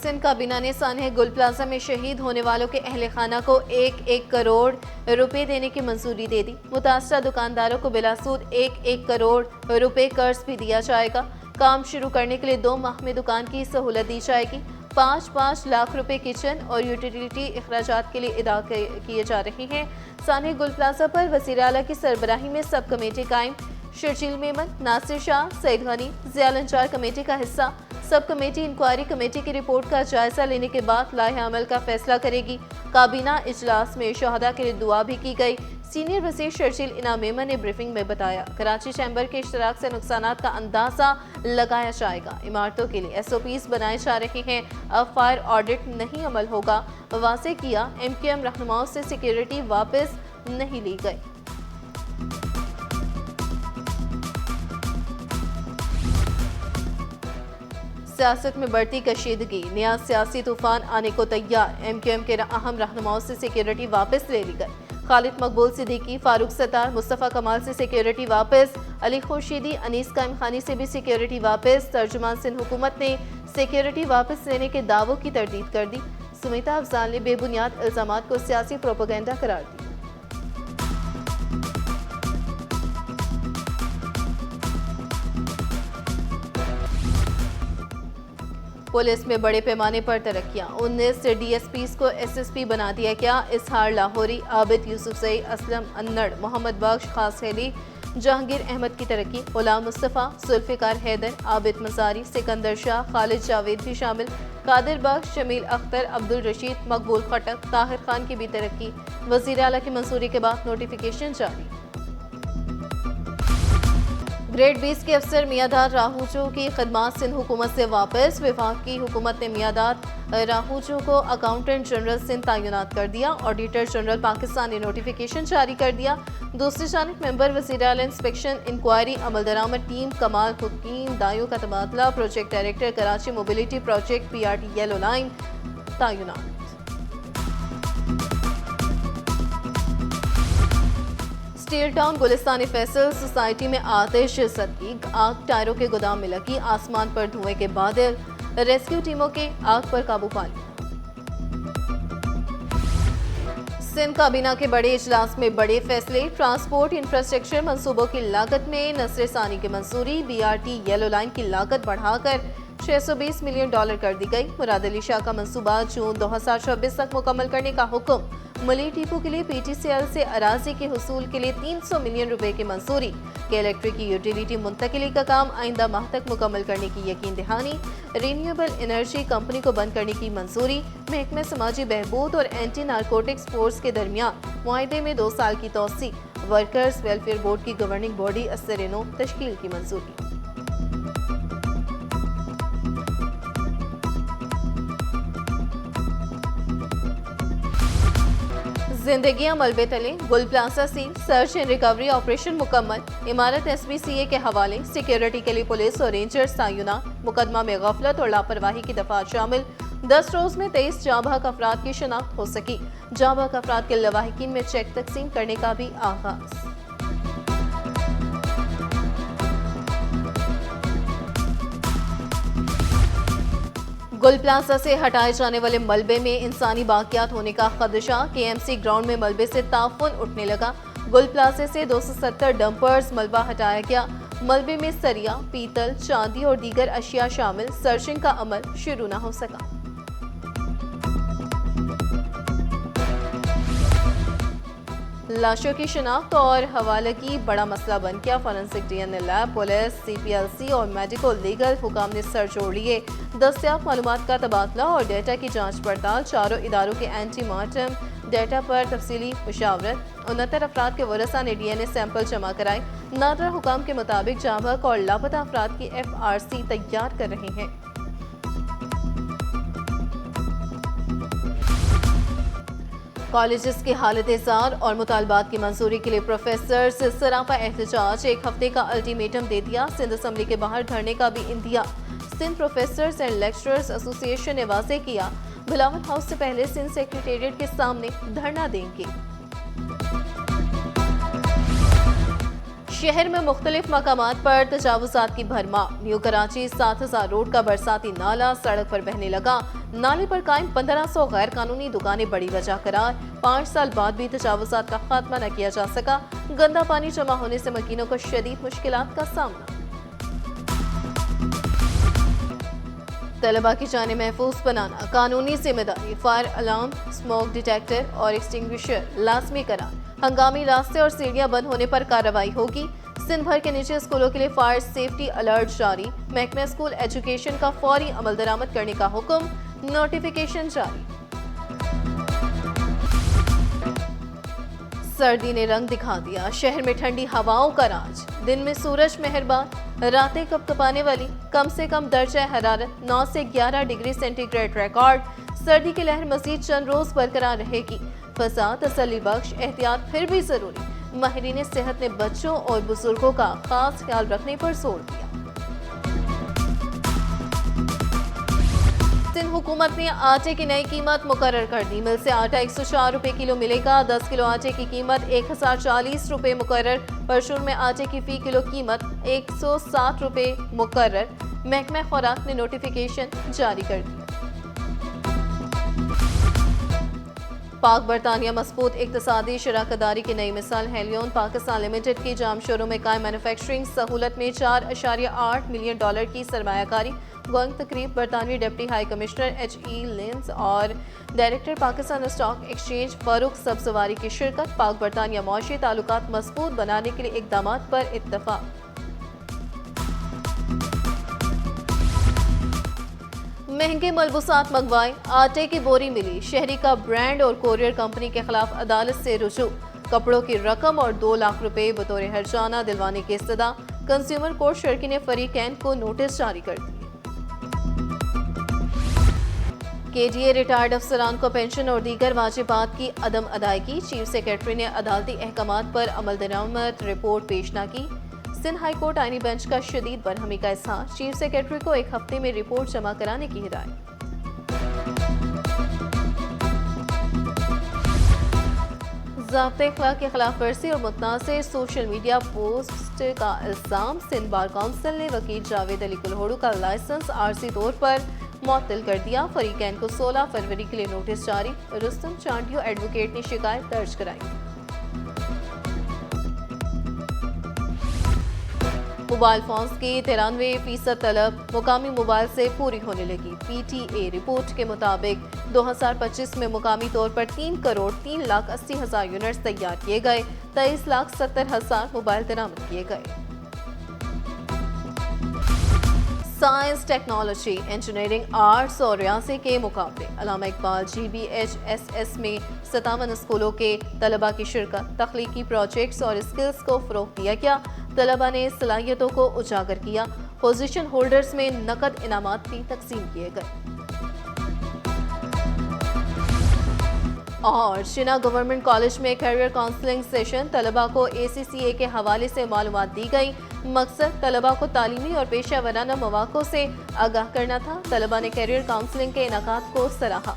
सिंध काबीना ने सानह गुल प्लाजा में शहीद होने वालों के अहल खाना को 1-1 करोड़ रुपए देने की मंजूरी दे दी। मुतासरा दुकानदारों को बिलासूद 1-1 करोड़ रुपए कर्ज भी दिया जाएगा। काम शुरू करने के लिए 2 माह में दुकान की सहूलत दी जाएगी। 5-5 लाख रुपए किचन और यूटिलिटी अखराजात के लिए अदा किए जा रहे हैं। सानह गुल प्लाजा पर वज़ीर आला की सरबराही में सब कमेटी कायम। शर्जील मेमन, नासिर शाह, सईद गनी, ज़ियाल अंचार कमेटी का हिस्सा। सब कमेटी इंक्वायरी कमेटी की रिपोर्ट का जायजा लेने के बाद लाहे अमल का फैसला करेगी। काबीना इजलास में शहदा के लिए दुआ भी की गई। सीनियर वज़ीर शर्जील इनाम मेमन ने ब्रीफिंग में बताया, कराची चैम्बर के इश्तराक से नुकसानात का अंदाजा लगाया जाएगा। इमारतों के लिए SOPs बनाए जा रहे हैं। अब फायर ऑडिट नहीं अमल होगा। वाज़ेह किया, MQM रहनुमाओं से सिक्योरिटी वापस नहीं ली गई। सियासत में बढ़ती कशीदगी, नया सियासी तूफान आने को तैयार। MQM के अहम रहनुमाओं से सिक्योरिटी वापस ले ली गई। खालिद मकबूल सिद्दीकी, फारूक सत्तार, मुस्तफ़ा कमाल से सिक्योरिटी वापस। अली खुर्शीदी, अनीस कायम खानी से भी सिक्योरिटी वापस। तर्जुमान सिंध हुकूमत ने सिक्योरिटी वापस लेने के दावों की तरदीद कर दी। सुमिता अफजाल ने बेबुनियाद इल्जामात को सियासी प्रोपेगेंडा करार दिया। पुलिस में बड़े पैमाने पर तरक्कियां, 19 DSPs को SSP बना दिया गया। इसहार लाहौरी, आबिद यूसुफजई, असलम अन्नड़, मोहम्मद बख्श, खास हेली, जहांगीर अहमद की तरक्की। गुलाम मुस्तफ़ा, जुल्फ़िकार हैदर, आबिद मज़ारी, सिकंदर शाह, खालिद जावेद भी शामिल। कादिर बख्श, जमील अख्तर, अब्दुल रशीद, मकबूल खटक, ताहिर खान की भी तरक्की। वज़ीर आला की मंजूरी के बाद नोटिफिकेशन जारी। ग्रेड 20 के अफसर मियादार राहूचो की खदमात सिंध हुकूमत से वापस। विभाग की हुकूमत ने मियादार राहूचो को अकाउंटेंट जनरल सिंध तैनात कर दिया। ऑडिटर जनरल पाकिस्तान ने नोटिफिकेशन जारी कर दिया। दूसरी जानिब मेंबर वज़ीर आला इंस्पेक्शन इंक्वायरी अमल दरामद टीम कमाल हुकीम दायों का तबादला। Project director Karachi mobility project PRT yellow line तैनात। स्टील टाउन गुलिस्तानी फैसल सोसाइटी में आतिश सदकी, आग टायरों के गोदाम में लगी। आसमान पर धुएं के बादल, रेस्क्यू टीमों के आग पर काबू पा लिया। सिंध काबीना के बड़े इजलास में बड़े फैसले। ट्रांसपोर्ट इंफ्रास्ट्रक्चर मंसूबों की लागत में नसर सानी की मंजूरी। BRT येलो लाइन की लागत बढ़ाकर $620 मिलियन कर दी गई। मुराद अली शाह का मंसूबा जून 2026 तक मुकम्मल करने का हुक्म। मली डिपो के लिए PTCL से अराजी के हुसूल के लिए 300 मिलियन रुपए की मंजूरी। के इलेक्ट्रिक की यूटिलिटी मुंतकिली का काम आइंदा माह तक मुकम्मल करने की यकीन दहानी। रिन्यूएबल एनर्जी कंपनी को बंद करने की मंजूरी। महकमे समाजी बहबूद और एंटी नारकोटिक्स फोर्स के दरमियान मुआहदे में 2 साल की तोसी। वर्कर्स वेलफेयर बोर्ड की गवर्निंग बॉडी असर-ए-नौ तश्कील की मंजूरी। जिंदगियां मलबे तले, गुल plaza seal, search and recovery operation मुकम्मल। इमारत SBCA के हवाले। सिक्योरिटी के लिए पुलिस और रेंजर्स तैनात। मुकदमा में गफलत और लापरवाही की दफात शामिल। 10 रोज में 23 जांबाक अफराद की शनाख्त हो सकी। जांबाक अफराद के लवाहिकीन में चेक तकसीम करने का भी आगाज। गुल प्लाजा से हटाए जाने वाले मलबे में इंसानी बाकियात होने का खदशा। KMC ग्राउंड में मलबे से ताफुन उठने लगा। गुल प्लाजे से 270 डंपर्स मलबा हटाया गया। मलबे में सरिया, पीतल, चांदी और दीगर अशिया शामिल। सर्चिंग का अमल शुरू न हो सका। लाशों की शिनाख्त और हवालगी बड़ा मसला बन गया। Forensic DNA lab, police, CPLC और मेडिको लीगल हुकाम ने सर जोड़ लिए। दस्तियाब मालूमात का तबादला और डेटा की जांच पड़ताल। चारों इदारों के एंटी मार्टम डेटा पर तफसीली मुशावरत। 69 अफराद के वरसा ने DNA सैंपल जमा कराए। नादरा हुकाम के मुताबिक जांबाक और लापता अफराद की FRC तैयार कर रहे हैं। कॉलेजेस की हालत जार और मुतालबात की मंजूरी के लिए प्रोफेसर से सरापा एहतजाज। 1 हफ्ते का अल्टीमेटम दे दिया। सिंध असम्बली के बाहर धरने का भी इंदिया। Sindh professors and lecturers association ने वाजे किया, बिलावल हाउस से पहले सिंध सेक्रेटेरिएट के सामने धरना देंगे। शहर में मुख्तलिफ मकामात पर तजावुजात की भरमार। न्यू कराची 7000 रोड का बरसाती नाला सड़क पर बहने लगा। नाले पर कायम 1500 गैर कानूनी दुकानें बड़ी वजह करार। 5 साल बाद भी तजावुजात का खात्मा न किया जा सका। गंदा पानी जमा होने से मकीनों को शदीद मुश्किलात का सामना। तलबा की जाने महफूज बनाना कानूनी जिम्मेदारी। फायर अलार्म, स्मोक डिटेक्टर और एक्सटिंग्विशर लाजमी करार। हंगामी रास्ते और सीढ़ियां बंद होने पर कार्रवाई होगी। सिंध भर के निजी स्कूलों के लिए फायर सेफ्टी अलर्ट जारी। महकमा स्कूल एजुकेशन का फौरी अमल दरामद करने का हुक्म। नोटिफिकेशन जारी। सर्दी ने रंग दिखा दिया। शहर में ठंडी हवाओं का राज। दिन में सूरज मेहरबान, रातें कपकपाने वाली। कम से कम दर्जा हरारत 9 से 11 डिग्री सेंटीग्रेड रिकॉर्ड। सर्दी की लहर मजीद चंद रोज बरकरार रहेगी। फसा तसल्ली बख्श एहतियात फिर भी जरूरी। माहिरीन सेहत ने बच्चों और बुजुर्गों का खास ख्याल रखने पर जोर दिया। सिंध हुकूमत ने आटे की नई कीमत मुकर्रर कर दी। मिल से आटा 104 रुपए किलो मिलेगा। 10 किलो आटे की कीमत 1040 रुपए मुकर्रर। परचून में आटे की फी किलो कीमत 160 रुपए मुकर्रर। महकमा खुराक ने नोटिफिकेशन जारी कर दी। पाक बरतानिया मजबूत इक्तिसादी शराकतदारी की नई मिसाल। हेलियोन पाकिस्तान लिमिटेड की जाम शोरों में कायम मैन्युफैक्चरिंग सहूलत में $4.8 मिलियन की सरमायाकारी। गोइंग तकरीब बरतानवी डिप्टी हाई कमिश्नर HE लिंस और director Pakistan stock exchange Farooq Sabzwari की शिरकत। पाक बरतानिया मौशी ताल्लुकात मजबूत बनाने के लिए इकदाम पर इत्तफाक। महंगे मलबूसात मंगवाए, आटे की बोरी मिली। शहरी का ब्रांड और कोरियर कंपनी के खिलाफ अदालत से रुजू। कपड़ों की रकम और 2 लाख रुपए बतौर हर्जाना दिलवाने की इस्तदा। कंज्यूमर कोर्ट शर्की ने फरीकैन को नोटिस जारी कर दिए। KDA रिटायर्ड अफसरान को पेंशन और दीगर वाजिबात की अदम अदायगी। चीफ सेक्रेटरी ने अदालती अहकामात पर अमल दरामद रिपोर्ट पेश न की। सिंध हाई कोर्ट आईनी बेंच का शदीद बरहमी का इजहार। चीफ सेक्रेटरी को 1 हफ्ते में रिपोर्ट जमा कराने की हिदायत। ज़ाब्ते अखलाक की खिलाफ वर्जी और मुतनाज़िर सोशल मीडिया पोस्ट का इल्जाम। सिंध बार काउंसिल ने वकील जावेद अली कुल्होड़ू का लाइसेंस आरजी तौर पर मुअत्तल कर दिया। फरीकैन को 16 फरवरी के लिए नोटिस जारी। रुस्तम चांडियो एडवोकेट ने शिकायत दर्ज कराई। मोबाइल फोन्स की 93% तलब मुकामी मोबाइल से पूरी होने लगी। PTA रिपोर्ट के मुताबिक 2025 में मुकामी तौर पर 3,03,80,000 यूनिट्स तैयार किए गए। 23,70,000 मोबाइल दरामद किए गए। साइंस, टेक्नोलॉजी, इंजीनियरिंग, आर्ट्स और रियासी के मुकाबले। अल्लामा इकबाल GBHSS में 57 स्कूलों के तलबा की शिरकत। तख्लीकी प्रोजेक्ट्स और स्किल्स को फ़रोग़ दिया गया। तलबा ने सलाहियतों को उजागर किया। पोजीशन होल्डर्स में नकद इनामात भी तकसीम किए गए। और शिना गवर्नमेंट कॉलेज में कैरियर काउंसलिंग सेशन। तलबा को ACCA के हवाले से मालूमात दी गई। मकसद तलबा को तालीमी और पेशा वराना मौक़ों से आगाह करना था। तलबा ने कैरियर काउंसलिंग के इनाकात को सराहा।